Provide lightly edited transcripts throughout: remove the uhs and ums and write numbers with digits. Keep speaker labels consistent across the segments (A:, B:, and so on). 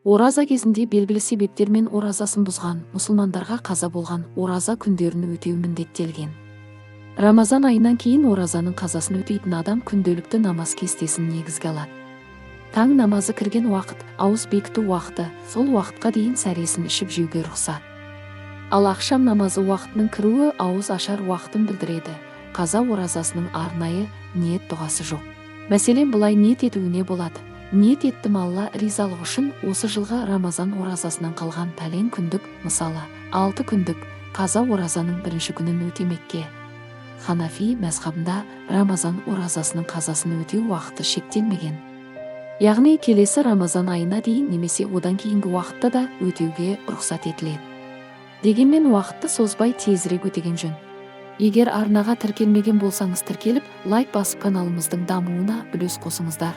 A: Ораза кезінде белгілі себептермен оразасын бұзған мұсылмандарға қаза болған ораза күндерін өтеу міндеттелген. Рамазан айынан кейін оразаның қазасын өтейтін адам күнделікті намаз кестесін негізге алады. Таң намазы кірген уақыт, ауыз бекіту уақыты, сол уақытқа дейін сәресін ішіп жеуге рұқсат. Ал ақшам намазы уақытының кіруі ауыз ашар уақытын білдіреді. Қаза оразасының арнайы ниет дұғасы жоқ. Мәселен, былай ниет етуіне болады: ниет еттім Алла ризалығы үшін осы жылғы Рамазан оразасынан қалған пәлен күндік, мысалы 6 күндік қаза оразаның бірінші күнін өтемекке. Ханафи мазхабында Рамазан оразасының қазасын өтеу уақыты шектелмеген. Яғни келесі Рамазан айына дейін немесе одан кейінгі уақытта да өтеуге рұқсат етіледі. Дегенмен уақытты созбай тезірек өтеген жөн. Егер арнаға тіркелмеген болсаңыз тіркеліп, лайк басып каналымыздың дамуына үлес қосыңыздар.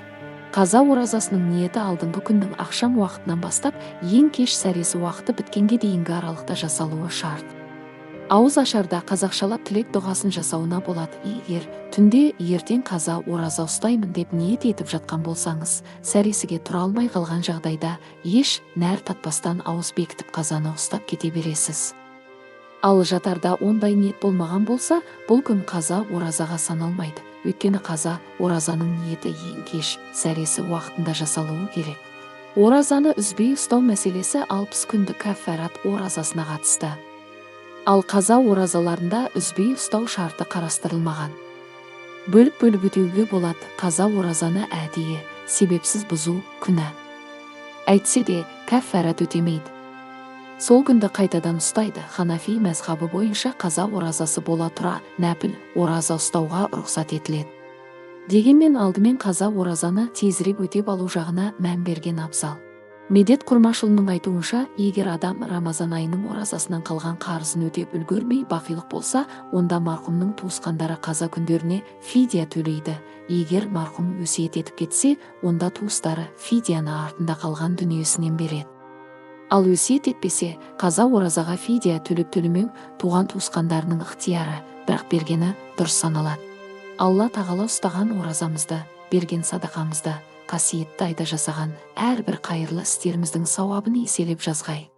A: Қаза оразасының ниеті алдыңғы күннің ақшам уақытынан бастап ең кеш сәресі уақыты біткенге дейінгі аралықта жасалуы шарт. Ауыз ашарда қазақшалап тілек дұғасын жасауына болады. Егер түнде ертең қаза ораза ұстаймын деп ниет етіп жатқан болсаңыз, сәресіге тұра алмай қалған жағдайда еш нәр татпастан ауыз бекітіп қазаны ұстап кете бересіз. Ал жатарда ондай ниет болмаған болса, бұл күн қаза оразаға саналмайды. Өйткені қаза оразаның ниеті ең кеш сәресі уақытында жасалуы керек. Оразаны үзбей ұстау мәселесі 60 күндік кәффарат оразасына қатысты. Ал қаза оразаларында үзбей ұстау шарты қарастырылмаған. Бөліп өтеуге болады. Қаза оразаны әдейі, себепсіз бұзу күнә. Әйтсе де кәффарат өтемейді. Сол күнді қайтадан ұстайды. Ханафи мазхабы бойынша қаза оразасы бола тұра нәпіл ораза ұстауға рұқсат етіледі. Дегенмен алдымен қаза оразаны тезірек өтеп алу жағына мән берген абзал. Медет Құрмашұлының айтуынша, егер адам Рамазан айының оразасынан қалған қарызын өтеп үлгермей бақилық болса, онда марқұмның туысқандары қаза күндеріне фидия төлейді. Егер марқұм өсиет етіп кетсе, онда туыстары фидияны артында қалған дүниесінен береді. Ал өсиет етпесе, қаза оразаға фидия төлеп-төлемеу туған туысқандарының ықтияры, бірақ бергені дұрыс саналады. Алла тағала ұстаған оразамызды, берген садақамызды, қасиетті айда жасаған әрбір қайырлы істеріміздің сауабын еселеп жазғай.